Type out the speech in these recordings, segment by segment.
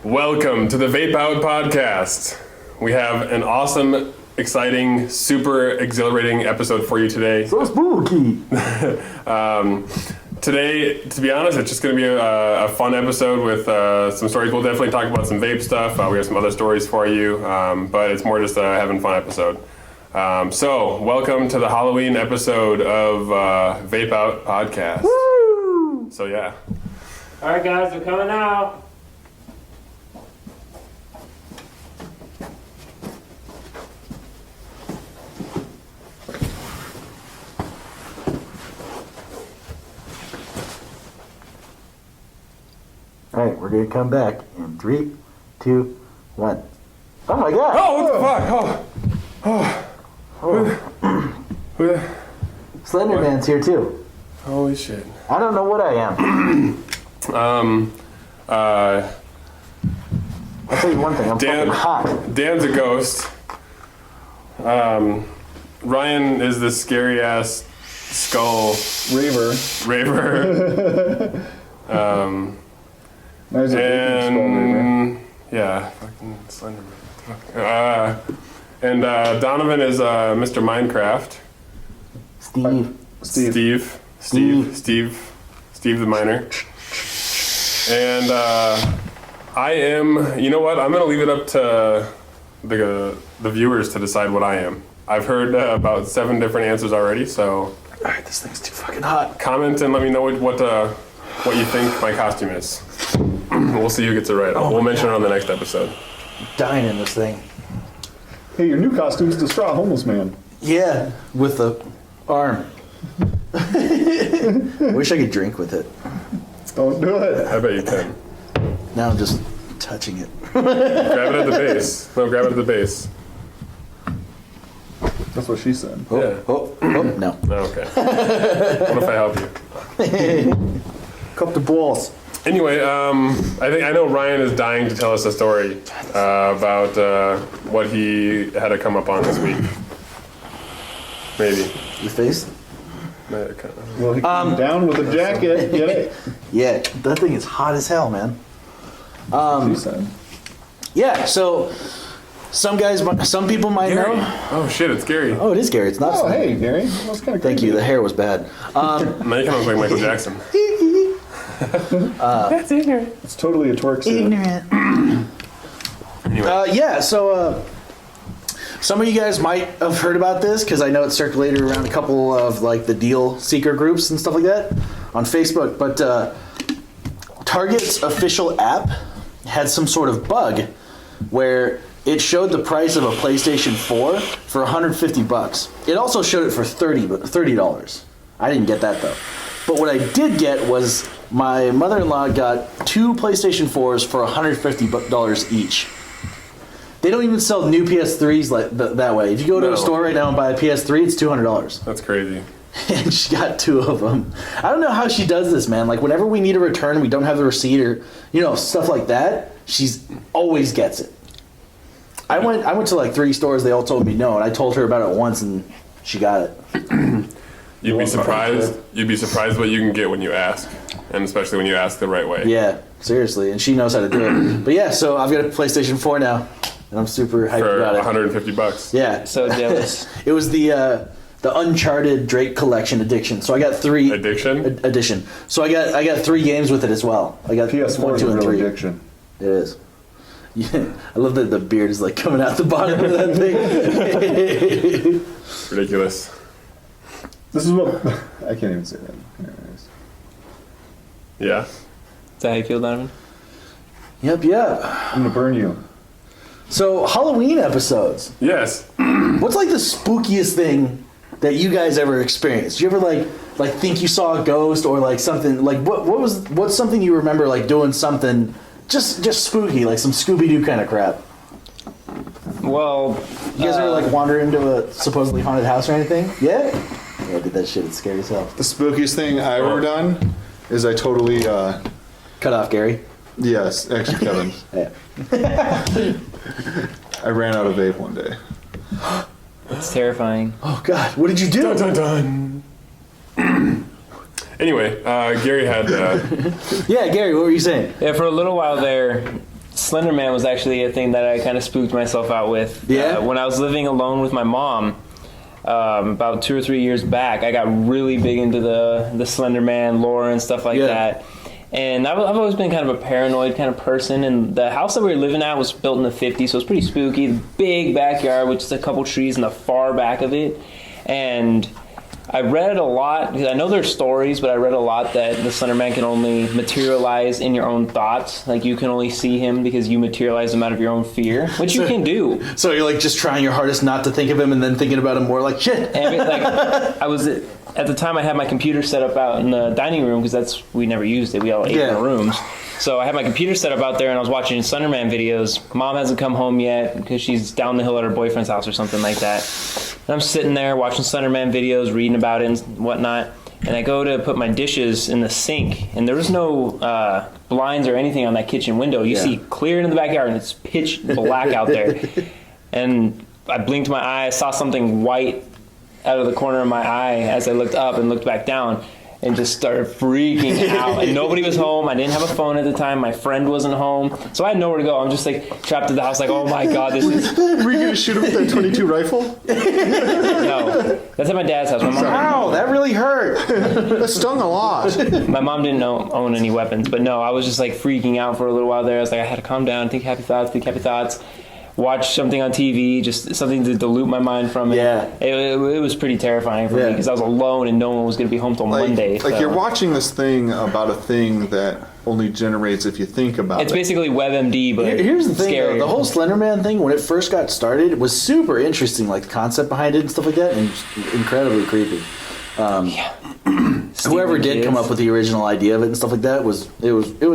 Welcome to the Vape-Out podcast. We have an awesome, exciting, super exhilarating episode for you today. So spooky! Today, to be honest, it's just going to be a fun episode with some stories. We'll definitely talk about some vape stuff. We have some other stories for you, but it's more just a having fun episode. So, welcome to the Halloween episode of Vape-Out podcast. Woo! So, yeah. All right, guys, we're coming out. Alright, we're gonna come back in 3, 2, 1. Oh my god! Oh, what the fuck? Who the- Slender Man's here too. Holy shit. I don't know what I am. I'll tell you one thing, I'm fucking hot. Dan's a ghost. Ryan is this scary ass skull Raver. There's a big skull raver. Yeah, fucking Slenderman. And Donovan is Mr. Minecraft. Steve. Steve the miner. And I am, you know what? I'm gonna leave it up to the viewers to decide what I am. I've heard about 7 different answers already, so. Alright, this thing's too fucking hot. Comment and let me know what you think my costume is. We'll see who gets it right. We'll mention it on the next episode. I'm dying in this thing. Hey, your new costume's the straw homeless man. Yeah, with the arm. I wish I could drink with it. Don't do it. I bet you can. Now I'm just touching it. Grab it at the base. No, grab it at the base. That's what she said. Oh, Yeah. oh, no. Oh, okay. What if I help you? Cup the balls. Anyway, I know Ryan is dying to tell us a story about what he had to come up on this week. Maybe. Your face? Well, he came down with a jacket. Get it? Yeah, that thing is hot as hell, man. She said. Yeah, so some people might Gary. know. Oh shit, it's Gary. Oh, it is Gary. It's not. Oh, Slender. hey, Gary. That's kind of Thank you. The hair was bad. Now you kind of look like Michael Jackson. That's ignorant. It's totally a twerk suit. Ignorant. Anyway. Yeah, so some of you guys might have heard about this because I know it circulated around a couple of like the deal seeker groups and stuff like that on Facebook. But Target's official app had some sort of bug where it showed the price of a PlayStation 4 for $150. It also showed it for $30. I didn't get that though. But what I did get was my mother-in-law got 2 PlayStation 4s for $150 each. They don't even sell new PS3s that way. If you go to No. a store right now and buy a PS3, it's $200. That's crazy. And she got 2 of them. I don't know how she does this, man. Like, whenever we need a return, we don't have the receipt or, stuff like that, she's always gets it. I went to like 3 stores, they all told me no, and I told her about it once and she got it. You'd be surprised what you can get when you ask. And especially when you ask the right way. Yeah, seriously, and she knows how to do it. But yeah, so I've got a PlayStation 4 now, and I'm super hyped For about it. $150. Yeah. So jealous. It was the Uncharted Drake Collection edition. So I got 3 edition. So I got 3 games with it as well. I got PS4 1, is 2, a and real 3. addiction. It is. Yeah, I love that the beard is like coming out the bottom of that thing. Ridiculous. This is what I can't even say that. Anyways. Yeah. Is that how you feel, Donovan? Yep. I'm gonna burn you. So Halloween episodes. Yes. What's like the spookiest thing that you guys ever experienced? Do you ever like think you saw a ghost or like something like what's something you remember like doing something just spooky, like some Scooby-Doo kind of crap? Well, You guys ever like wander into a supposedly haunted house or anything? Yeah? Yeah, I did that shit. It's scary as hell. The spookiest thing I've ever done is I totally, Cut off Gary. yes, actually, Kevin. Yeah. I ran out of vape one day. it's terrifying. Oh God, what did you do? Dun, dun, dun. Anyway, Gary had. Yeah, Gary, what were you saying? Yeah, for a little while there, Slender Man was actually a thing that I kind of spooked myself out with. Yeah? When I was living alone with my mom, about 2 or 3 years back, I got really big into the Slender Man lore and stuff like Yeah. that. And I've always been kind of a paranoid kind of person, and the house that we were living at was built in the 50s, so it was pretty spooky. The big backyard with just a couple trees in the far back of it. And I read a lot, because I know there's stories, but I read a lot that the Slender Man can only materialize in your own thoughts. Like, you can only see him because you materialize him out of your own fear, which you can do. So you're like just trying your hardest not to think of him and then thinking about him more like shit. And I was at the time I had my computer set up out in the dining room because we never used it. We all ate in the rooms. So I had my computer set up out there and I was watching Slender Man videos. Mom hasn't come home yet because she's down the hill at her boyfriend's house or something like that. And I'm sitting there watching Slender Man videos, reading about it and whatnot. And I go to put my dishes in the sink, and there was no blinds or anything on that kitchen window. You see clear into the backyard, and it's pitch black out there. And I blinked my eye, I saw something white out of the corner of my eye as I looked up and looked back down, and just started freaking out. And nobody was home. I didn't have a phone at the time. My friend wasn't home. So I had nowhere to go. I'm just like trapped in the house like, oh my God, this is... Were you gonna shoot him with that .22 rifle? No. That's at my dad's house. My mom, Ow, that really hurt. That stung a lot. my mom didn't own any weapons. But no, I was just like freaking out for a little while there. I was like, I had to calm down, think happy thoughts. Watch something on TV, just something to dilute my mind from it. Yeah. It was pretty terrifying for me because I was alone and no one was going to be home till Monday. Like so. you're watching this thing about a thing that only generates if you think about It's it. basically WebMD, but Here's the thing, though, scarier. the whole Slender Man thing, when it first got started, was super interesting, like the concept behind it and stuff like that, and incredibly creepy. Whoever did come up with the original idea of it and stuff like that was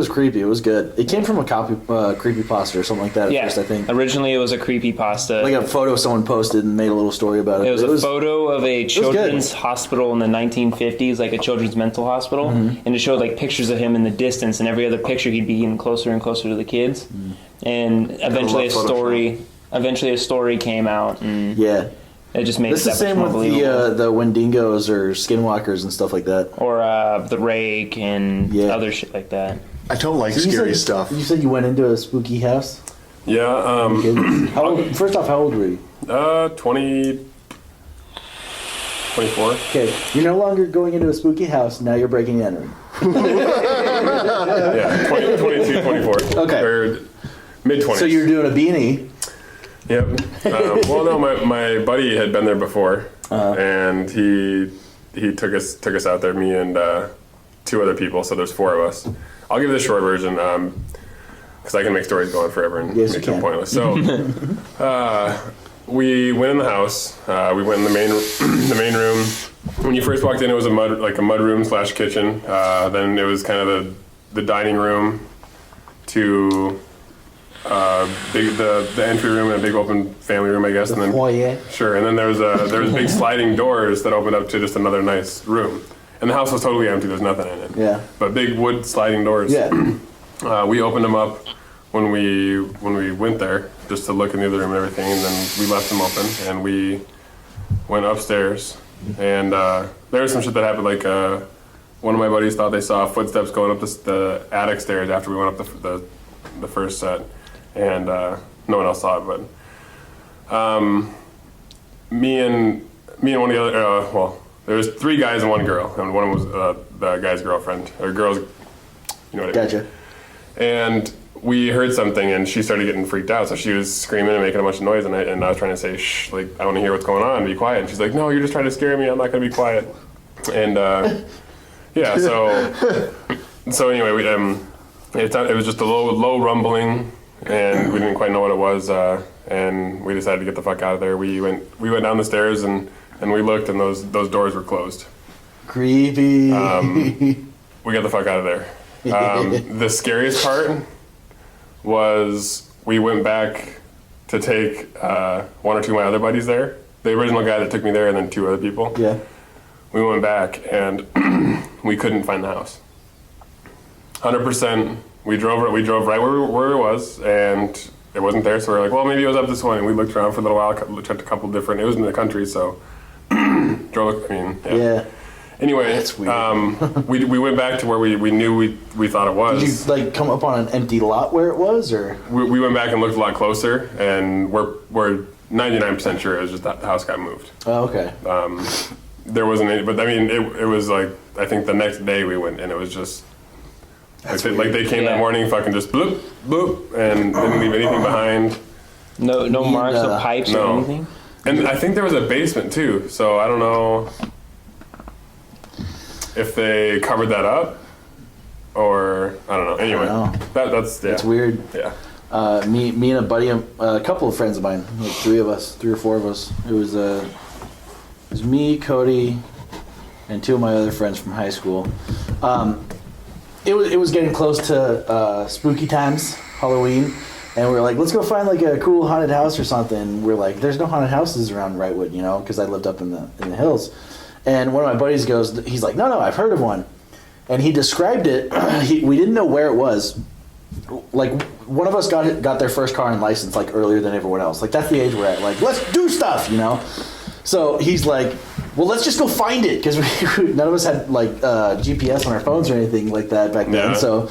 creepy. It was good. It came from a creepypasta or something like that at first, I think. Originally, it was a creepypasta. Like a photo someone posted and made a little story about it. It was a photo of a children's good. hospital in the 1950s, like a children's mental hospital, and it showed like pictures of him in the distance, and every other picture he'd be getting closer and closer to the kids. And eventually a story came out, and Yeah. it just made It's the it that same much more with believable. the Wendigos or Skinwalkers and stuff like that. Or the rake and Yeah. other shit like that. I don't like scary stuff. You said you went into a spooky house? Yeah. First off, how old were you? 20. 24. Okay, you're no longer going into a spooky house, now you're breaking and entering. Yeah. 22, 24. Okay. Or mid-20s. So you're doing a beanie. Yep. Well, no, my buddy had been there before, and he took us out there. Me and 2 other people. So there's 4 of us. I'll give the short version because I can make stories go on forever and Yes, make you them can. pointless. So we went in the house. We went in the main room. When you first walked in, it was a mud room / kitchen. Then it was kind of the dining room to the entry room and a big open family room, I guess, and then Foyer. sure, and then there was big sliding doors that opened up to just another nice room, and the house was totally empty. There's nothing in it. Yeah. But big wood sliding doors. Yeah. We opened them up when we went there just to look in the other room and everything, and then we left them open and we went upstairs, and there was some shit that happened. Like one of my buddies thought they saw footsteps going up the attic stairs after we went up the first set, and no one else saw it. But me and one of the other there was 3 guys and 1 girl, and one was the guy's girlfriend or girl's. You know what I mean? Gotcha. And we heard something, and she started getting freaked out. So she was screaming and making a bunch of noise, and I was trying to say, shh, like, I want to hear what's going on, be quiet. And she's like, no, you're just trying to scare me, I'm not going to be quiet. And, yeah, so anyway, it was just a low rumbling, and we didn't quite know what it was, and we decided to get the fuck out of there. We went down the stairs, and we looked, and those doors were closed. Creepy. We got the fuck out of there. The scariest part was we went back to take 1 or 2 of my other buddies there. The original guy that took me there, and then 2 other people. Yeah. We went back, and we couldn't find the house. 100%. We drove right where it was, and it wasn't there. So we were like, well, maybe it was up this way. And we looked around for a little while, checked a couple different. It was in the country, so drove. I mean, Yeah. Anyway, That's weird. we went back to where we knew we thought it was. Did you like come up on an empty lot where it was, or? We went back and looked a lot closer, and we're 99% sure it was just that the house got moved. Oh, okay. There wasn't any, but I mean, it was like, I think the next day we went, and it was just like they came that morning, fucking just bloop bloop, and didn't leave anything behind. No marks of pipes or anything. And I think there was a basement too, so I don't know if they covered that up, or I don't know. Anyway, that's weird. Yeah. Me and a buddy, a couple of friends of mine, like 3 or 4 of us. It was me, Cody, and 2 of my other friends from high school. It was getting close to spooky times, Halloween, and we were like, let's go find like a cool haunted house or something. We're like, there's no haunted houses around Wrightwood, because I lived up in the hills. And one of my buddies he's like, no, I've heard of one. And he described it. We didn't know where it was. Like, one of us got their first car and license, like, earlier than everyone else. Like, that's the age we're at. Like, let's do stuff, So he's like, well, let's just go find it. Because none of us had, like, GPS on our phones or anything like that back then. Yeah. So,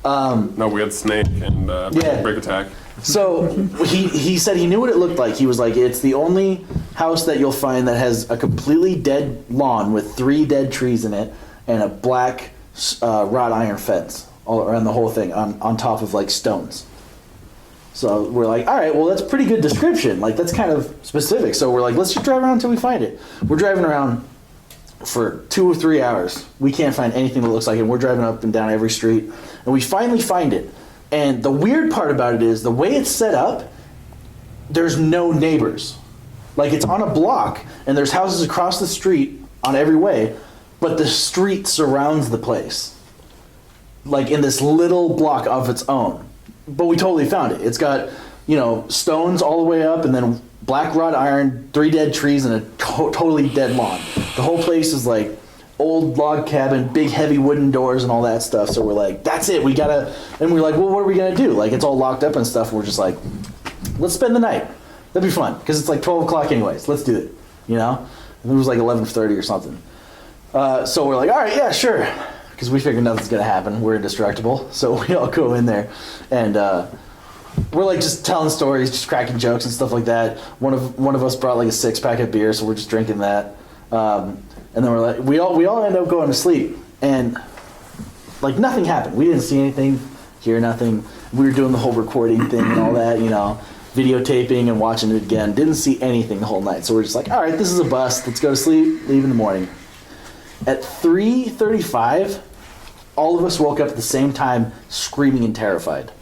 no, we had Snake and Break Attack. So he said he knew what it looked like. He was like, it's the only house that you'll find that has a completely dead lawn with 3 dead trees in it and a black wrought iron fence all around the whole thing on top of like stones. So we're like, all right, well, that's a pretty good description. Like, that's kind of specific. So we're like, let's just drive around until we find it. We're driving around for 2 or 3 hours. We can't find anything that looks like it. We're driving up and down every street, and we finally find it. And the weird part about it is the way it's set up, there's no neighbors. Like, it's on a block, and there's houses across the street on every way, but the street surrounds the place. Like, in this little block of its own. But we totally found it. It's got, stones all the way up, and then black wrought iron, 3 dead trees, and a totally dead lawn. The whole place is like old log cabin, big heavy wooden doors and all that stuff. So we're like, that's it, we gotta, and we're like, well, what are we gonna do? Like, it's all locked up and stuff. We're just like, let's spend the night. That'd be fun, because it's like 12 o'clock anyways. Let's do it, And it was like 11:30 or something. So we're like, all right, yeah, sure. Because we figured nothing's gonna happen. We're indestructible. So we all go in there, and we're like just telling stories, just cracking jokes and stuff like that. One of us brought like a 6-pack of beer, so we're just drinking that. And then we're like, we all end up going to sleep, and like nothing happened. We didn't see anything, hear nothing. We were doing the whole recording thing and all that, videotaping and watching it again. Didn't see anything the whole night. So we're just like, all right, this is a bust. Let's go to sleep, leave in the morning. At 3:35, all of us woke up at the same time, screaming and terrified.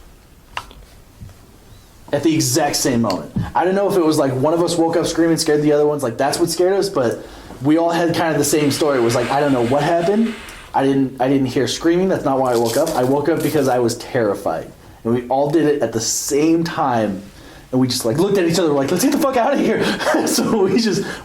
At the exact same moment. I don't know if it was like one of us woke up screaming, scared the other ones, like that's what scared us, but we all had kind of the same story. It was like, I don't know what happened. I didn't hear screaming. That's not why I woke up. I woke up because I was terrified. and we all did it at the same time. And we just like looked at each other like, let's get the fuck out of here. So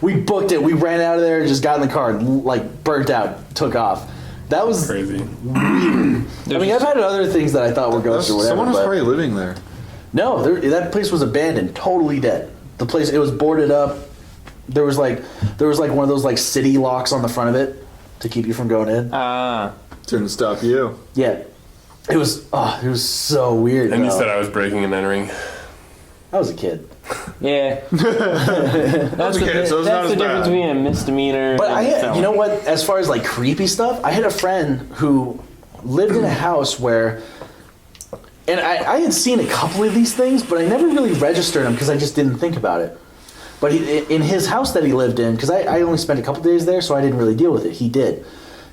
we booked it. We ran out of there, just got in the car and like burnt out, took off. That was Crazy. Weird. I mean, I've had other things that I thought were ghosts or whatever. Someone was but probably living there. no, that place was abandoned, totally dead. The place, it was boarded up. There was like one of those like city locks on the front of it to keep you from going in. Didn't stop you. Yeah, it was so weird. And you though. said I was breaking and entering. I was a kid. Yeah. That's Okay, so it's not the as difference bad. between a misdemeanor But and a felony. you know what? As far as like creepy stuff, I had a friend who lived in a house where, and I had seen a couple of these things, but I never really registered them because I just didn't think about it. But in his house that he lived in, because I only spent a couple days there, so I didn't really deal with it. He did.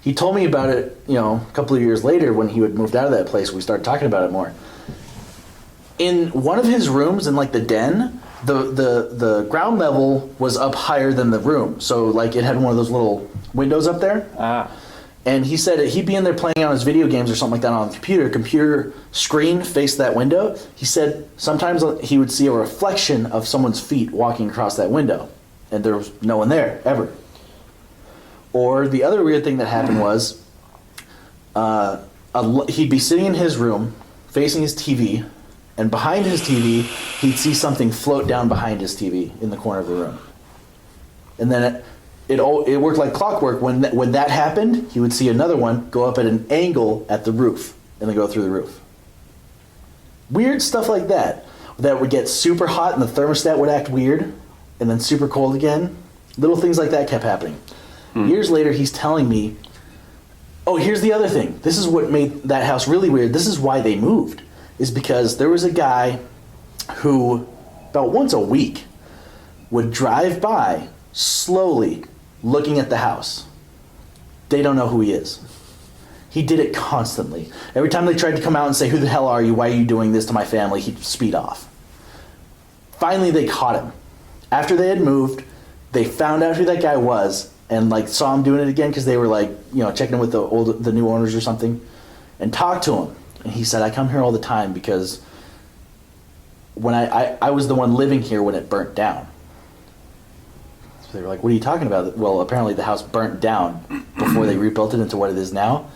He told me about it, a couple of years later when he had moved out of that place. We started talking about it more. In one of his rooms, in like the den, the ground level was up higher than the room. So like it had one of those little windows up there. And he said he'd be in there playing on his video games or something like that on the computer screen faced that window. He said sometimes he would see a reflection of someone's feet walking across that window. And there was no one there, ever. Or the other weird thing that happened was he'd be sitting in his room facing his TV, and behind his TV, he'd see something float down behind his TV in the corner of the room. And then it worked like clockwork. When that happened, he would see another one go up at an angle at the roof, and then go through the roof. Weird stuff like that would get super hot and the thermostat would act weird, and then super cold again. Little things like that kept happening. Years later, he's telling me, oh, here's the other thing. This is what made that house really weird. This is why they moved. Is because there was a guy who, about once a week, would drive by slowly looking at the house. They don't know who he is. He did it constantly. Every time they tried to come out and say, who the hell are you? Why are you doing this to my family? He'd speed off. Finally, they caught him. After they had moved, they found out who that guy was and like saw him doing it again because they were like, checking in with the new owners or something, and talked to him. And he said, I come here all the time because when I was the one living here when it burnt down. So they were like, what are you talking about? Well, apparently the house burnt down before they rebuilt it into what it is now.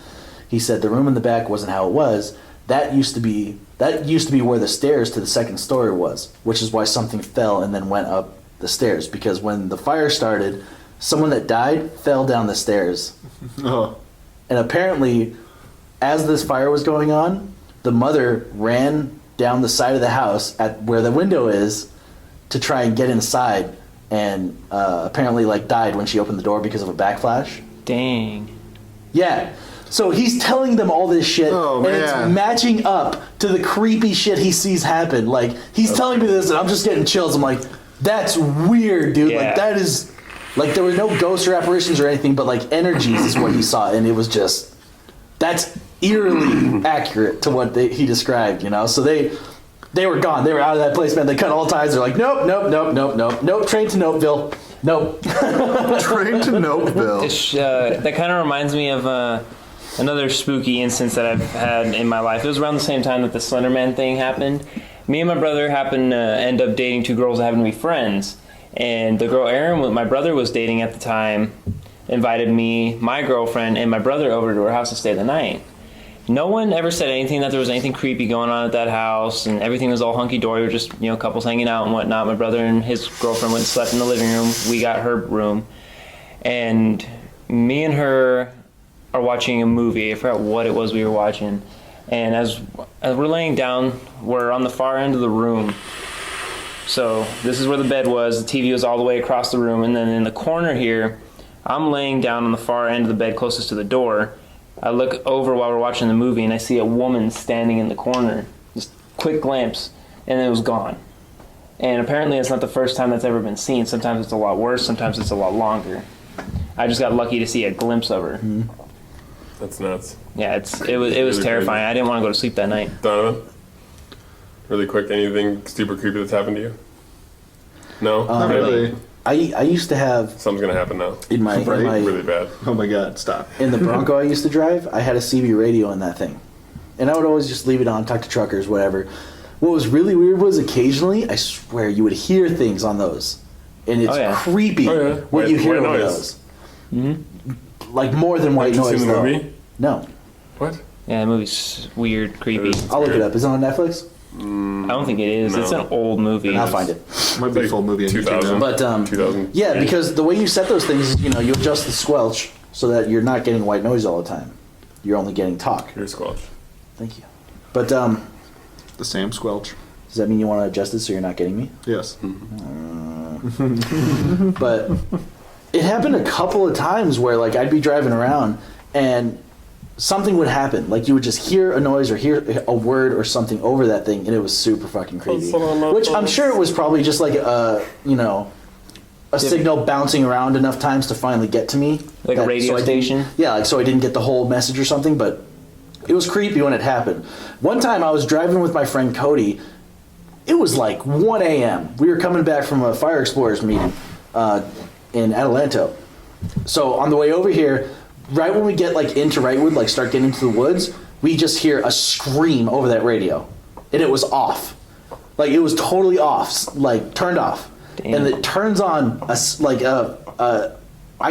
He said the room in the back wasn't how it was. That used to be where the stairs to the second story was, which is why something fell and then went up the stairs. Because when the fire started, someone that died fell down the stairs. Oh. And apparently, as this fire was going on, the mother ran down the side of the house at where the window is to try and get inside, and apparently like died when she opened the door because of a backflash. Dang. Yeah. So he's telling them all this shit, Oh, and it's man. matching up to the creepy shit he sees happen. Like, he's telling me this, and I'm just getting chills. I'm like, that's weird, dude. Yeah. Like, that is... Like, there were no ghosts or apparitions or anything, but, like, energies is what he saw, and it was just... That's eerily accurate to what he described, So they were gone. They were out of that place, man. They cut all ties. They're like, nope. Train to Nopeville. Nope. Train to Nopeville. That kind of reminds me of another spooky instance that I've had in my life. It was around the same time that the Slender Man thing happened. Me and my brother happened to end up dating two girls that happened to be friends. And the girl Erin, my brother was dating at the time, invited me, my girlfriend, and my brother over to her house to stay the night. No one ever said anything that there was anything creepy going on at that house, and everything was all hunky-dory. We were just, couples hanging out and whatnot. My brother and his girlfriend went and slept in the living room. We got her room. And me and her are watching a movie. I forgot what it was we were watching. And as we're laying down, we're on the far end of the room. So this is where the bed was. The TV was all the way across the room. And then in the corner here, I'm laying down on the far end of the bed closest to the door. I look over while we're watching the movie, and I see a woman standing in the corner. Just quick glimpse, and it was gone. And apparently it's not the first time that's ever been seen. Sometimes it's a lot worse. Sometimes it's a lot longer. I just got lucky to see a glimpse of her. Mm-hmm. That's nuts. Yeah, it was terrifying. I didn't want to go to sleep that night. Donovan? Really quick, anything super creepy that's happened to you? No? Not really. I used to have Something's gonna happen now. in my Really bad. Oh my God! Stop. in the Bronco I used to drive, I had a CB radio in that thing, and I would always just leave it on, talk to truckers, whatever. What was really weird was occasionally, I swear, you would hear things on those, and it's creepy what you hear over those. Mm-hmm. Like more than white noise. Have you seen the movie? No. What? Yeah, the movie's weird, creepy. I'll look it up. Is it on Netflix? I don't think it is. No. It's an old movie. I'll find it. Might be a full movie. 2000. But 2000. yeah, because the way you set those things is, you adjust the squelch so that you're not getting white noise all the time. You're only getting talk. Here's squelch. Thank you. But The same squelch. does that mean you want to adjust it so you're not getting me? Yes. But it happened a couple of times where like I'd be driving around and something would happen. Like you would just hear a noise or hear a word or something over that thing, and it was super fucking creepy. Which I'm sure it was probably just like a signal bouncing around enough times to finally get to me. Like a radio station? Yeah, like so I didn't get the whole message or something, but it was creepy when it happened. One time I was driving with my friend Cody. It was like 1 a.m. We were coming back from a Fire Explorers meeting in Adelanto. So on the way over here, right when we get like into Wrightwood, like start getting into the woods, we just hear a scream over that radio, and it was off. Like it was totally off, like turned off. Damn. And it turns on I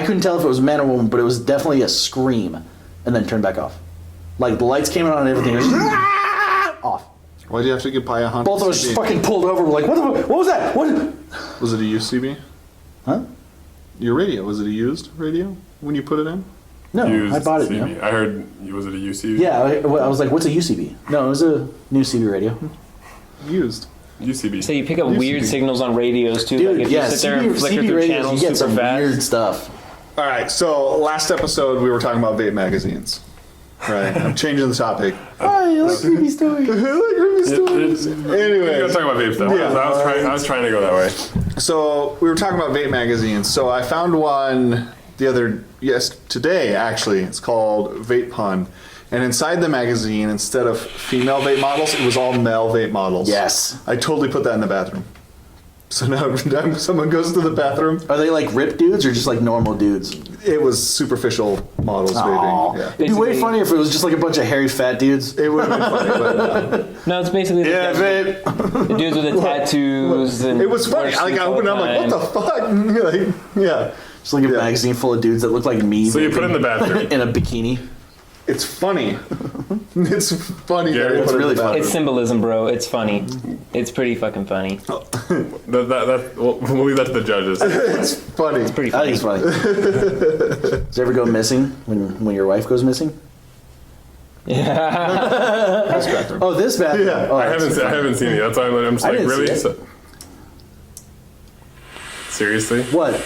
couldn't tell if it was a man or woman, but it was definitely a scream, and then turned back off. Like the lights came on and everything. It was off. Why do you have to get by a Honda? Both of us just fucking pulled over. We're like, what was that? What? Was it a used CB? Huh? Your radio, was it a used radio when you put it in? No, Used I bought it. CB. You I heard, was it a UCB? Yeah, I was like, what's a UCB? No, it was a new CB radio. Used. UCB. So you pick up weird signals on radios too. Dude, like if yeah, you sit there and flicker CB through radios, channels you get super some fast. weird stuff. All right, so last episode we were talking about vape magazines. Right, I'm changing the topic. I like creepy stories. Anyway, we gotta talk about vape stuff. Yeah. I was trying to go that way. So we were talking about vape magazines. So I found one today actually. It's called Vape Pun. And inside the magazine, instead of female vape models, it was all male vape models. Yes. I totally put that in the bathroom. So now every time someone goes to the bathroom, Are they like ripped dudes or just like normal dudes? it was superficial models vaping. Yeah. It'd be way funnier if it was just like a bunch of hairy fat dudes. It would have been funny, but No, it's basically the, vape. the dudes with the tattoos. And it was funny. wear Like I suits all opened it, the I'm like, what time. the fuck? Like, yeah. Just like a magazine full of dudes that look like me. So you put it in the bathroom. in a bikini. It's funny. It's funny. Yeah, that I it's put it in really the funny. It's bathroom. symbolism, bro. It's funny. It's pretty fucking funny. We'll leave that to the judges. It's funny. Pretty I funny. think it's funny. Does it ever go missing when your wife goes missing? This bathroom. Oh, this bathroom. Yeah. Oh, I haven't seen it. That's why I'm just I like, didn't really? see it. Seriously? What?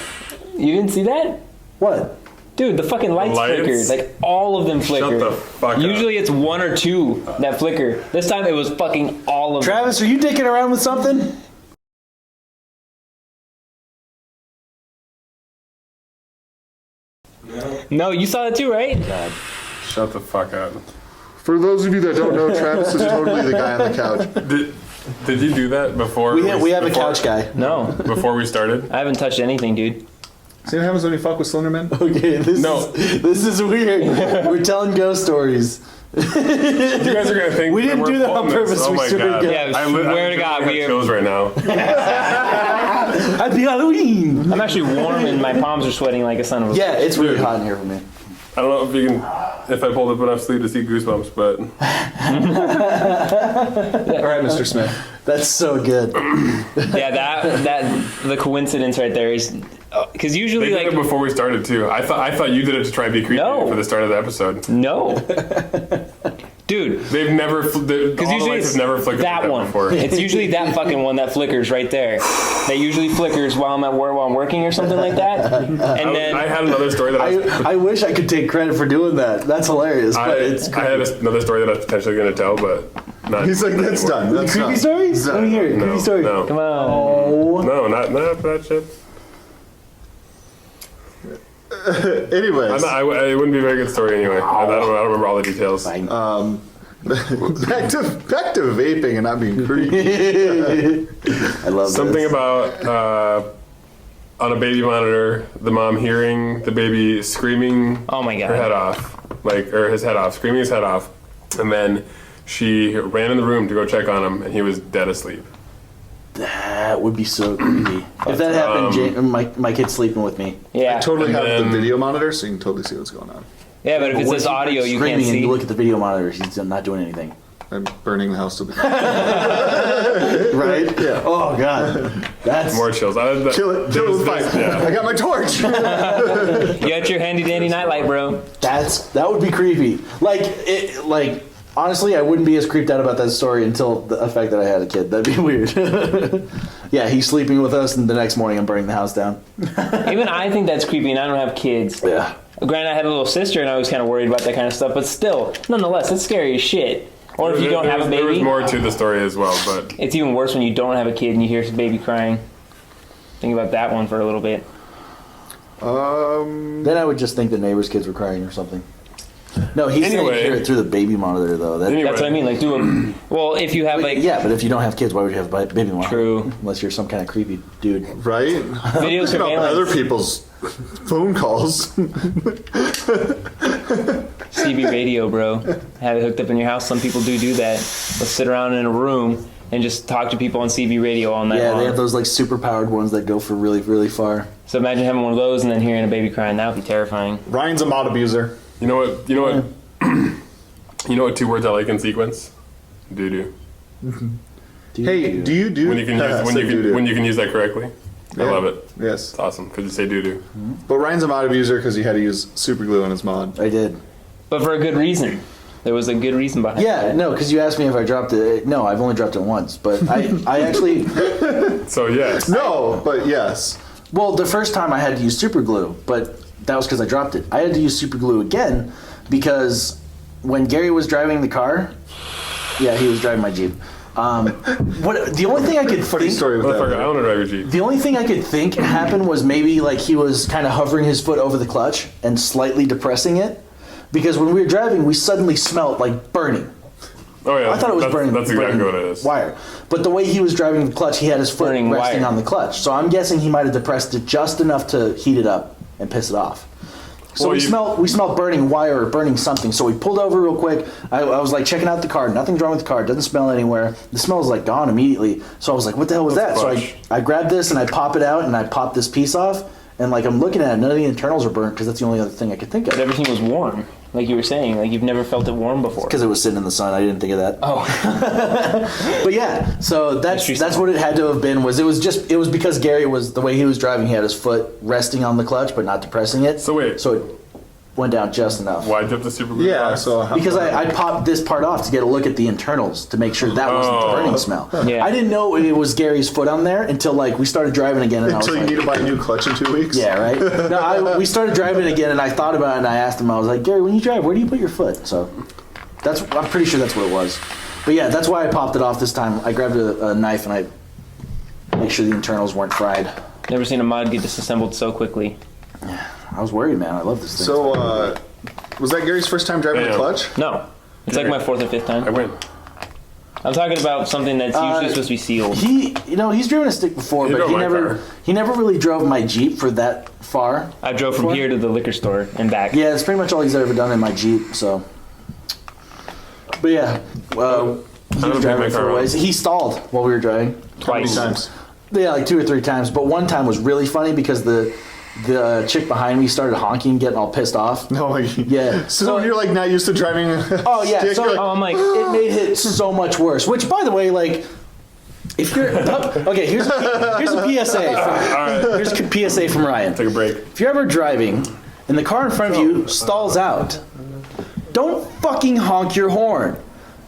You didn't see that? What? Dude, the fucking lights, Lights? flickered. Like, all of them flickered. the fuck up. Usually it's one or two that flicker. This time it was fucking all of them. Travis, are you dicking around with something? No, you saw it too, right? Shut the fuck up. For those of you that don't know, Travis is totally the guy on the couch. Did you do that before? We have a couch guy. No. Before we started? I haven't touched anything, dude. See what happens when you fuck with Slenderman? Okay, this is weird. We're telling ghost stories. You guys are gonna think We didn't we're do that on pulling this. purpose. Oh We my swear to god! God. Yeah, I swear to God, we have are. chills right now. Happy Halloween. I'm actually warm and my palms are sweating like a son of a. Yeah, it's really hot in here for me. I don't know if you can, if I pulled up enough sleeve to see goosebumps, but All right, Mr. Smith. That's so good. Yeah, that the coincidence right there is because they usually did like it before we started too. I thought you did it to try and be creepy No. for the start of the episode. no, dude. They've never, because Usually lights it's have never flickered like that one. before. It's usually that fucking one that flickers right there. That usually flickers while I'm at work, while I'm working or something like that. And then I had another story that I wish I could take credit for doing that. That's hilarious. But it's I had another story that I was potentially going to tell, but not. He's like, that's anymore. done. That's creepy done. stories. Let me hear it. No, Creepy story. no, come on. Oh. no, not for that shit. Anyways, It wouldn't be a very good story anyway. I don't remember all the details. Fine. back to vaping and not being creepy. I love Something this. about on a baby monitor, the mom hearing the baby screaming Oh my her head god. off, or his head off, screaming his head off, and then She ran in the room to go check on him, and he was dead asleep. That would be so creepy. If that happened, my kid's sleeping with me. Yeah. I totally And have then- the video monitor, so you can totally see what's going on. Yeah, but if it's What this if he audio, starts you can't screaming and see. you look at the video monitor, he's not doing anything. I'm burning the house to the Right? Yeah. Oh, God. That's... More chills. Kill it with fire. Yeah. I got my torch. You got your handy dandy nightlight, bro. That would be creepy. Like honestly, I wouldn't be as creeped out about that story until the fact that I had a kid. That'd be weird. Yeah, he's sleeping with us, and the next morning I'm burning the house down. Even I think that's creepy, and I don't have kids. Yeah. Granted, I had a little sister, and I was kind of worried about that kind of stuff, but still, nonetheless, it's scary as shit. Or if you don't have a There was baby, more to the story as well, but it's even worse when you don't have a kid and you hear some baby crying. Think about that one for a little bit. Then I would just think the neighbor's kids were crying or something. No, he's saying Anyway. hear it through the baby monitor, though. Anyway. That's what I mean. Like, do a well if you have like Yeah, but if you don't have kids, why would you have a baby monitor? True. Unless you're some kind of creepy dude. Right? video Think about surveillance, other people's phone calls. CB radio, bro. Have it hooked up in your house. Some people do that. They'll sit around in a room and just talk to people on CB radio all night Yeah, long. they have those like super powered ones that go for really, really far. So imagine having one of those and then hearing a baby crying. That would be terrifying. Ryan's a mod abuser. you know what? You know what? You know what 2 words I like in sequence? Doo-doo. Hey, do you do When you can use when you can use that correctly. I Yeah. love it. Yes. It's awesome because you say doo-doo. But Ryan's a mod abuser because he had to use super glue in his mod. I did. But for a good reason. There was a good reason behind it. Yeah, no, because you asked me if I dropped it. No, I've only dropped it once, but I actually. So yes. No, but yes. Well, the first time I had to use super glue, but that was because I dropped it. I had to use super glue again because when Gary was driving the car, yeah, he was driving my Jeep. The only thing I could Funny think, story with Motherfucker, I that. want to drive your Jeep. the only thing I could think happened was maybe like he was kind of hovering his foot over the clutch and slightly depressing it, because when we were driving, we suddenly smelled like burning. Oh yeah. I thought it was burning. That's exactly burning what it is. Wire. But the way he was driving the clutch, he had his foot Burning resting wire. on the clutch. So I'm guessing he might have depressed it just enough to heat it up and piss it off. So Well, we smelled burning wire or burning something. So we pulled over real quick. I was like checking out the car. Nothing's wrong with the car. It doesn't smell anywhere. The smell is like gone immediately. So I was like, what the hell was that? So Clutch. I grabbed this and I pop it out and I pop this piece off. And like I'm looking at it, none of the internals are burnt because that's the only other thing I could think of. But everything was warm. Like you were saying. Like you've never felt it warm before. Because it was sitting in the sun, I didn't think of that. Oh. But yeah, so that's Mystery what it had to have been. It was because Gary was the way he was driving. He had his foot resting on the clutch, but not depressing it. So wait. So it went down just enough. Why dip the super glue? Yeah, box? so Because I popped this part off to get a look at the internals to make sure that wasn't the burning smell. Yeah. I didn't know it was Gary's foot on there until like we started driving again, and I was until you like, need to buy a new clutch in 2 weeks. yeah, right. No, we started driving again, and I thought about it, and I asked him. I was like, Gary, when you drive, where do you put your foot? So I'm pretty sure that's what it was. But yeah, that's why I popped it off this time. I grabbed a knife and I make sure the internals weren't fried. Never seen a mod get disassembled so quickly. I was worried, man. I love this thing. So, was that Gary's first time driving a Damn. clutch? No. It's like my 4th or 5th I time. win. I'm talking about something that's usually supposed to be sealed. he's driven a stick before, He but drove he my never car. he never really drove my Jeep for that far. I drove from before. here to the liquor store and back. Yeah, it's pretty much all he's ever done in my Jeep. So, but yeah, he don't was take driving my for car a out. ways. He stalled while we were driving. How many Twice. times? Yeah, like 2 or 3 times. But one time was really funny because the chick behind me started honking, getting all pissed off. No, like, Yeah. So you're like not used to driving. Oh yeah. stick, So you're like, Oh, I'm like, it made it so much worse. Which, by the way, like, if you're okay, here's a PSA. Here's a PSA from Ryan. Take a break. If you're ever driving and the car in front of you stalls out, don't fucking honk your horn.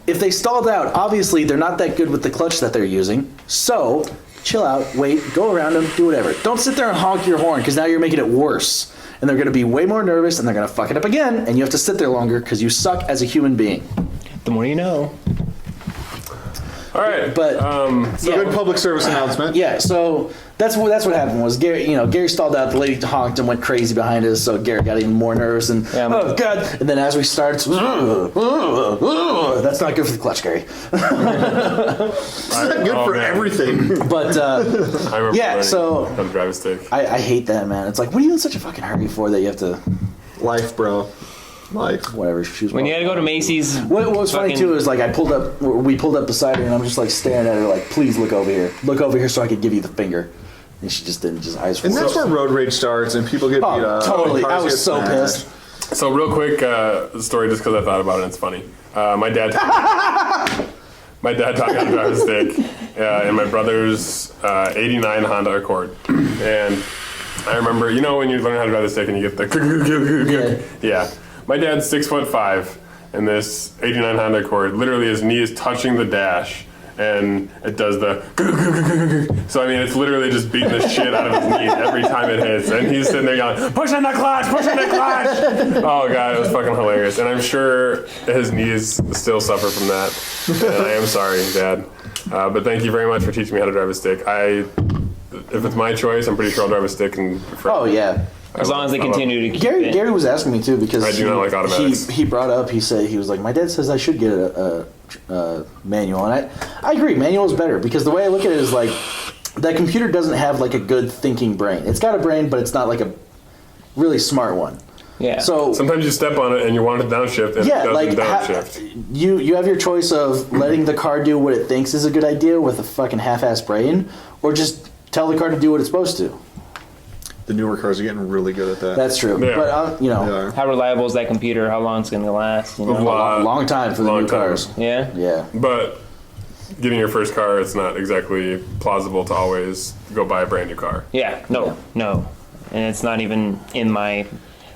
If they stalled out, obviously they're not that good with the clutch that they're using. So chill out, wait, go around them, do whatever. Don't sit there and honk your horn because now you're making it worse. And they're going to be way more nervous and they're going to fuck it up again. And you have to sit there longer because you suck as a human being. the more you know. All right. But So good public service announcement. yeah, so that's what happened was Gary stalled out. The lady honked and went crazy behind us, so Gary got even more nervous and Yeah, oh god! And then as we started, that's not good for the clutch, Gary. It's not good for man. everything. But I remember yeah, learning so- how to drive a stick. I hate that, man. It's like, what are you in such a fucking hurry for that you have to? Life, bro. Life. whatever. She was When you had to go to Macy's. What was funny fucking- too is like we pulled up beside her, and I'm just like staring at her like, please look over here so I could give you the finger. And she just didn't, just eyes. And that's where road rage starts, and people get beat up. Totally. I cars was get so smashed. pissed. So real quick story, just because I thought about it, it's funny. My dad taught me how to drive a stick in my brother's '89 Honda Accord, and I remember, you know, when you learn how to drive the stick and you get the yeah. My dad's 6'5", and this '89 Honda Accord, literally his knee is touching the dash. And it does the so I mean it's literally just beating the shit out of his knees every time it hits, and he's sitting there yelling, pushing the clutch. Oh god, it was fucking hilarious, and I'm sure his knees still suffer from that, and I am sorry, Dad, but thank you very much for teaching me how to drive a stick. If it's my choice, I'm pretty sure I'll drive a stick and Oh yeah. As long as they continue to keep it. Gary was asking me too because I do not like automatics. he brought up. He was like, my dad says I should get a manual, and I agree. Manual is better because the way I look at it is like that computer doesn't have like a good thinking brain. It's got a brain, but it's not like a really smart one. Yeah. So sometimes you step on it and you want to downshift, and yeah, it like doesn't downshift. you have your choice of letting the car do what it thinks is a good idea with a fucking half-ass brain, or just tell the car to do what it's supposed to. The newer cars are getting really good at that. That's true. Yeah. But you know, Yeah. How reliable is that computer? How long it's going to last? You know? long time for the Long new time. cars. Yeah. Yeah. But getting your first car, it's not exactly plausible to always go buy a brand new car. Yeah. No. And it's not even in my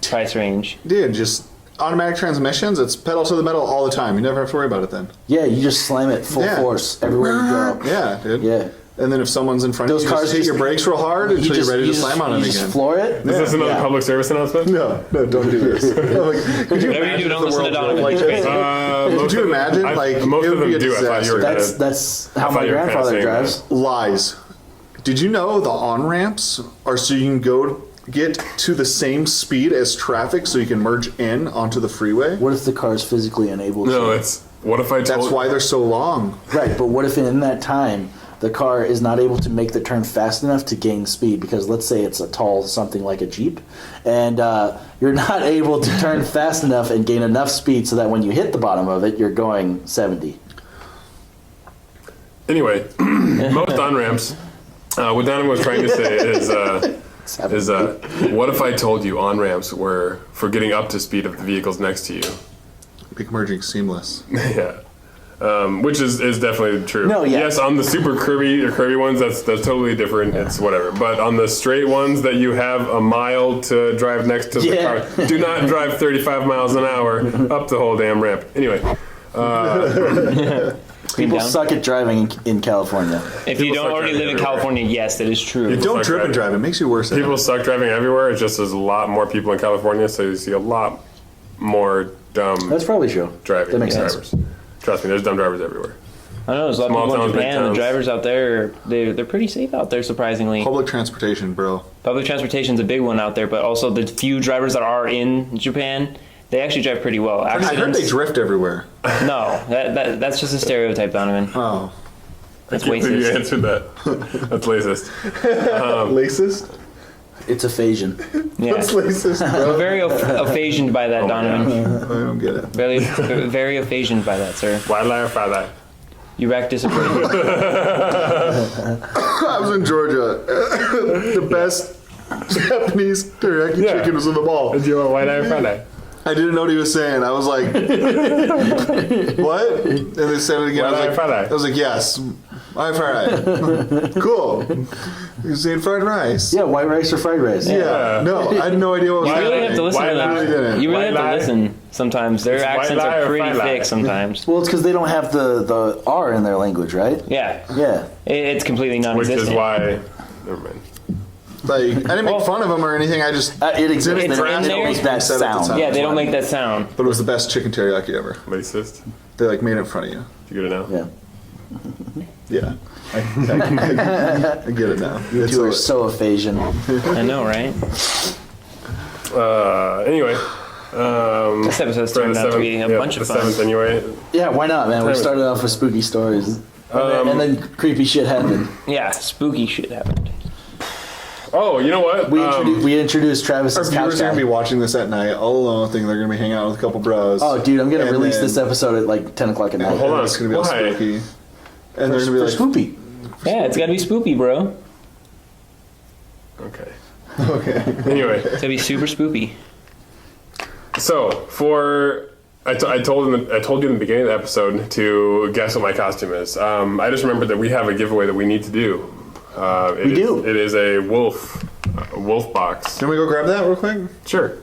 price range. Dude, just automatic transmissions, it's pedal to the metal all the time. You never have to worry about it then. Yeah, you just slam it full Yeah. force everywhere you go. Yeah, dude. Yeah. And then if someone's in front Those of you, cars just hit your just- brakes real hard until you're ready to slam on you it just again. floor it. Is this another Yeah. public service announcement? No, don't do this. Like, could you Whatever you imagine do, if don't the listen to world Donovan. like He's this? crazy. Could you imagine? Like, most it of would them be a do. I thought you were disaster. That's how thought my you were kinda grandfather saying drives. Lies. Did you know the on-ramps are so you can go get to the same speed as traffic so you can merge in onto the freeway? What if the car's physically unable to? No, it's what if I told That's why they're so long. Right, but what if in that time the car is not able to make the turn fast enough to gain speed? Because let's say it's a tall something like a Jeep, and you're not able to turn fast enough and gain enough speed so that when you hit the bottom of it, you're going 70. Anyway, most on ramps. What Donovan was trying to say is what if I told you on ramps were for getting up to speed of the vehicles next to you? Make merging seamless. Yeah. Which is definitely true. No, yeah. Yes, on the super curvy ones, that's totally different. It's whatever. But on the straight ones that you have a mile to drive next to the Yeah. car, do not drive 35 miles an hour up the whole damn ramp. Anyway, People down. suck at driving in California. If you People don't suck already driving live in everywhere. California, yes, that is true. Don't suck trip and driving. drive. It makes you worse. people suck driving everywhere. It's just there's a lot more people in California, so you see a lot more dumb That's probably true. driving That makes sense. drivers. Trust me, there's dumb drivers everywhere. I know there's a lot Small of people in towns, big Japan. The towns. drivers out there, they're pretty safe out there, surprisingly. Public transportation, bro. Public transportation's a big one out there, but also the few drivers that are in Japan, they actually drive pretty well. I heard they Accidents? drift everywhere. No, that's just a stereotype, Donovan. Oh. That's You racist. answered that. That's racist. Lacist? It's aphasion. Yeah. What's lacist, I'm bro? very aphasioned by that, Donovan. I don't get it. Very, very aphasioned by that, sir. Why lie about that? You rack disapproval. I was in Georgia. The best Japanese teriyaki Yeah. chicken was in the mall. Did you want white eye Friday? I didn't know what he was saying. I was like, what? And they said it again. White eye fried eye. I was like, yes. White fried eye. Cool. You're saying fried rice. Yeah, white rice or fried rice. Yeah. No, I had no idea what was You really have to listen Why to lie? them. didn't. You really White have to lie? listen sometimes. Their It's white accents lie are or pretty fried lie? thick sometimes. Well, it's because they don't have the R in their language, right? Yeah. Yeah. It's completely Which non-existent. is why. Never mind. Like, I didn't make fun of them or anything. I just It exists. Didn't They grasp don't what make was that said at the sound. time. Yeah, they don't make that sound. But it was the best chicken teriyaki ever. Racist. They like made it in front of you. You get it now? Yeah. Yeah. I get it now. It's You are a- so aphasion. I know, right? Anyway. This episode's for the turned out to be a bunch of the fun. 7th anyway. Yeah, why not, man? We started off with spooky stories. And then creepy shit happened. Yeah, spooky shit happened. Oh, you know what? We introduced Travis Our as Couch viewers are Guy. going to be watching this at night all alone, thinking they're going to be hanging out with a couple bros. Oh, dude, I'm going to And release then- this episode at like 10 o'clock at night. Hold on. It's going to be all Why? spooky. And they're going to be For like, Spoopy. Yeah, it's got to be spoopy, bro. Okay. okay. Anyway, It's got to be super spoopy. so I told you in the beginning of the episode to guess what my costume is. I just remembered that we have a giveaway that we need to do. We do. It is a wolf box. Can we go grab that real quick? Sure.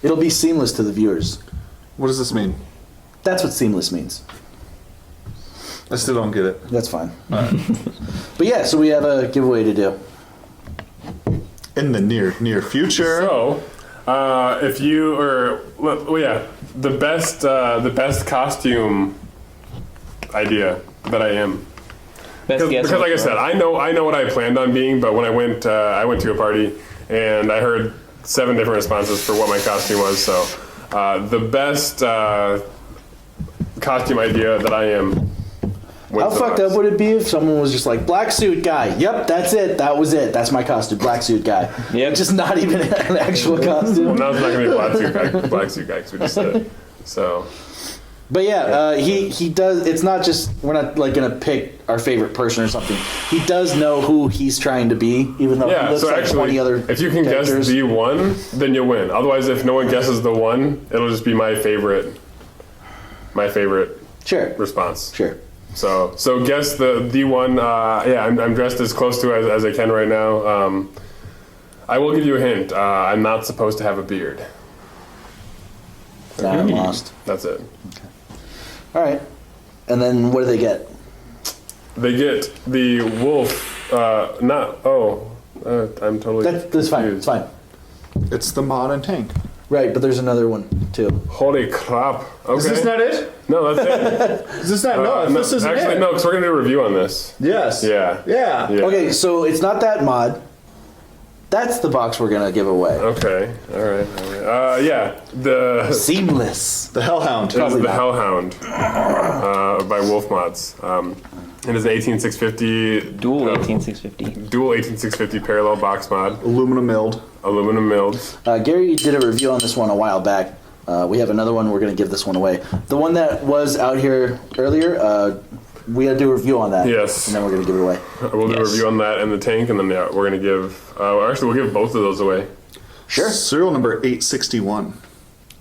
It'll be seamless to the viewers. What does this mean? That's what seamless means. I still don't get it. That's fine. But yeah, so we have a giveaway to do. In the near future. So, if you the best costume idea that I am. Best guess. Because like I said, I know what I planned on being, but when I went to a party and I heard 7 different responses for what my costume was. So the best costume idea that I am. How fucked up would it be if someone was just like, black suit guy? Yep, that's it. That was it. That's my costume. Black suit guy. Yep. Just not even an actual costume. Well, now it's not gonna be a black suit guy because we just said it. So. But yeah, he does. It's not just, we're not like gonna pick our favorite person or something. He does know who he's trying to be, even though he Yeah, looks so like actually, 20 other if you can characters. guess the one, then you win. Otherwise, if no one guesses the one, it'll just be my favorite Sure. response. Sure. So guess the one. I'm dressed as close to as I can right now. I will give you a hint. I'm not supposed to have a beard. I'm lost. That's it. All right. And then what do they get? They get the wolf. I'm totally. That's fine. It's fine. It's the mod and tank. Right, but there's another one too. Holy crap! Okay. Is this not it? No, that's it. Is this not? No, this isn't actually, it. no, because we're gonna do a review on this. Yes. Yeah. Yeah. Yeah. Okay, so it's not that mod. That's the box we're gonna give away. Okay. All right. Yeah. The Seamless. The Hellhound. This is Probably the not. Hellhound by Wolf Mods. It is an 18650 Dual 18650. dual 18650 parallel box mod, Aluminum milled. aluminum milled. Gary did a review on this one a while back. We have another one. We're going to give this one away. The one that was out here earlier, we got to do a review on that. Yes. And then we're going to give it away. We'll do a Yes. review on that and the tank, and then we're going to give. Actually, we'll give both of those away. Sure. Serial number 861.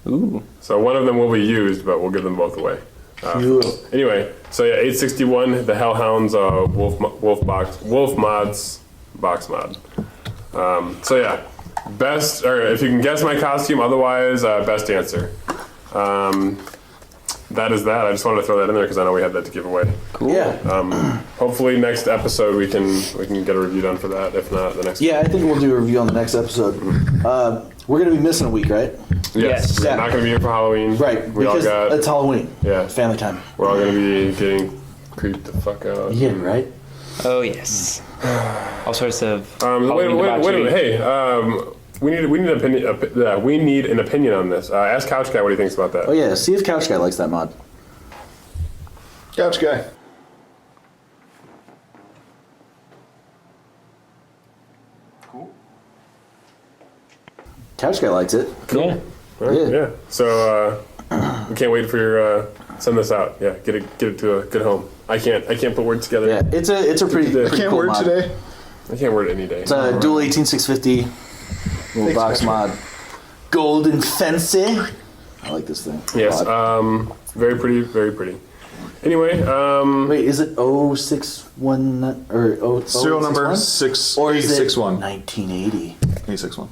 Ooh. So one of them will be used, but we'll give them both away. Anyway, so yeah, 861, the Hellhounds Wolf Mods box mod. So yeah, best, or if you can guess my costume, otherwise best answer. That is that. I just wanted to throw that in there because I know we had that to give away. Cool. Yeah. Hopefully next episode we can get a review done for that. If not, the next. Yeah, I think we'll do a review on the next episode. We're going to be missing a week, right? Yes. We're Yeah. not going to be here for Halloween. Right. We all Because got. it's Halloween. Yeah. Family time. We're all going to be getting creeped the fuck out. Yeah, right? Oh yes. All sorts of. Wait a Halloween minute. debauchery. Hey, we need an opinion on this. Ask Couch Guy what he thinks about that. Oh, yeah. See if Couch Guy likes that mod. Couch guy. Couch Guy likes it. Yeah. All right, Yeah. yeah. So we can't wait for your send this out. Yeah, get it to a good home. I can't put words together. Yeah, it's a pretty, I pretty Can't cool word mod. today. I can't word it any day. It's a dual 18650 little box mod. Golden fancy. I like this thing. Yes. a lot. Very pretty. Very pretty. Anyway, Wait, is it 0619 or Serial number 861? Or is it 861. 1980? 861.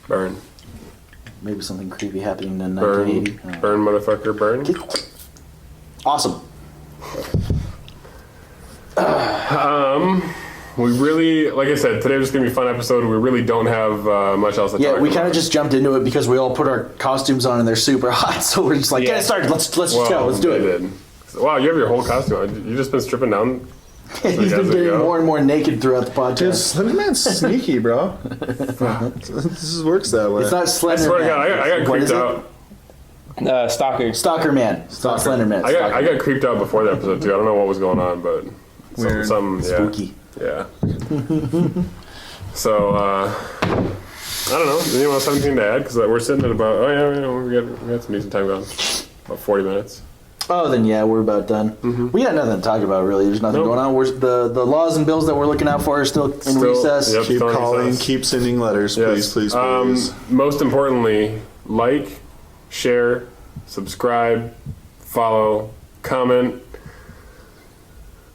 burn, Maybe something creepy happening in burn, 1980. burn, motherfucker, burn. Awesome. We really, like I said, today was just gonna be a fun episode. We really don't have much else to Yeah, talk we about. kind of just jumped into it because we all put our costumes on and they're super hot. So we're just like, get Yeah. it started. Let's just Well, go. Let's do they it. did. Wow, you have your whole costume on. You just been stripping down. He's been As we getting go. more and more naked throughout the Dude, podcast. Slender Man's sneaky, bro. This works that way. It's not I Slender swear to Man. God, I got What creeped is it? out. Stalker. Stalker Man. It's not Slender Man. I Stalker got creeped out before the episode too. I don't know what was going on, but Weird. some yeah. Spooky. Yeah. So, I don't know. Does anyone else have anything to add? Because we're sitting at about, we got some decent time going. About 40 minutes. Oh, then yeah, we're about done. We got nothing to talk about, really. There's nothing Nope. going on. The laws and bills that we're looking out for are still in recess. Yep, Keep still in calling, recess. keep sending letters, Yes. please, please. Most importantly, like, share, subscribe, follow, comment.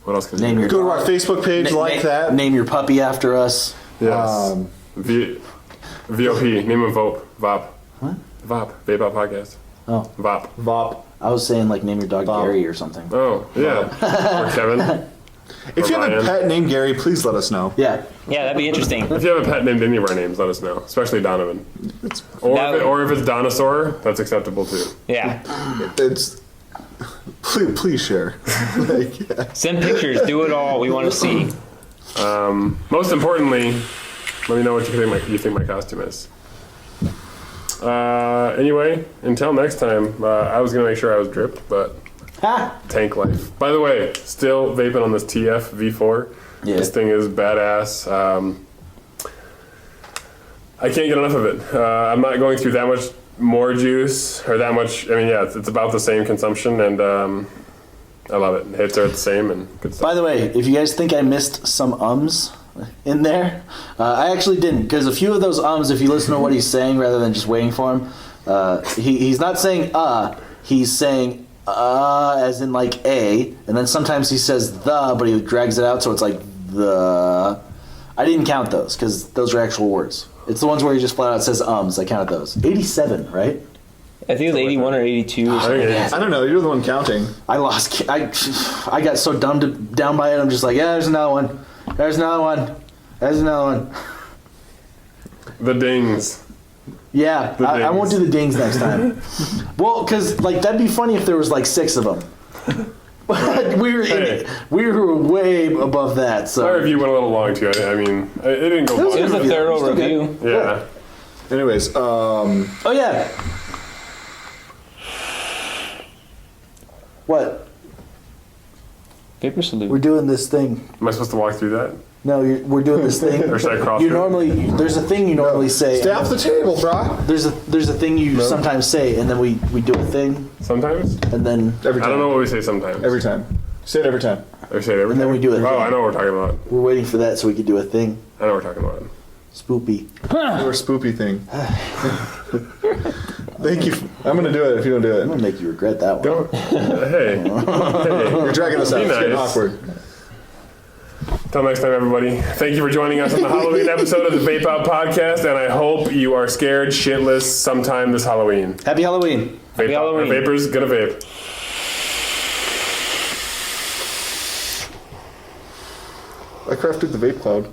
What else can you Name do? your Go to our Facebook page, like that. Name your puppy after us. Yes. VOP. Name of VOP. VOP. What? VOP. Vape-Out podcast. Oh, VOP. VOP. I was saying like name your dog Bob. Gary or something. Oh, yeah. Or Kevin. If you have a Ryan. pet named Gary, please let us know. Yeah. Yeah, that'd be interesting. If you have a pet named any of our names, let us know. Especially Donovan. That- Or if it's Dinosaur, that's acceptable too. Yeah. It's please share. Like, yeah. Send pictures. Do it all. We want to see. Most importantly, let me know what you think my costume is. Anyway, until next time, I was going to make sure I was dripped, but Ha! tank life. By the way, still vaping on this TF V4. Yeah. This thing is badass. I can't get enough of it. I'm not going through that much more juice or that much. I mean, yeah, it's about the same consumption, and I love it. Hits are the same and good stuff. By the way, if you guys think I missed some ums in there, I actually didn't, because a few of those ums, if you listen to what he's saying rather than just waiting for him, he's not saying he's saying as in like a, and then sometimes he says the, but he drags it out so it's like the. I didn't count those because those are actual words. It's the ones where he just flat out says ums. I counted those. 87, right? I think it was 81 or 82 or something. I don't know. You're the one counting. I lost. I got so down by it. I'm just like, yeah, there's another one. There's another one. There's another one. The dings. Yeah, The I won't do dings. the dings next time. Well, because like that'd be funny if there was like 6 of them. we were way above that. My So review went a little long too. I mean, it didn't go was It was long. a Yeah, thorough still good. review. Yeah. Anyways, oh yeah. What? Paper salute. We're doing this thing. Am I supposed to walk through that? No, we're doing this thing. Or should I cross You it? normally there's a thing you normally say. stay off the table, brah. There's a thing you sometimes say, and then we do a thing, Sometimes? and then Every I time. don't know what we say sometimes. Every time. Say it every time. I say it every And then time? we do it. Oh, I know what we're talking about. we're waiting for that so we could do a thing. I know what we're talking about. Spoopy. Or spoopy thing. Thank you. I'm gonna do it if you don't do I'm it. gonna make you regret that one. Don't. Hey. You're dragging us out. Be It's getting nice. awkward. Till next time, everybody. Thank you for joining us on the Halloween episode of the Vape-Out podcast, and I hope you are scared shitless sometime this Halloween. Happy Halloween. Vape-Out. Halloween. Vapors gonna vape. I crafted the vape cloud.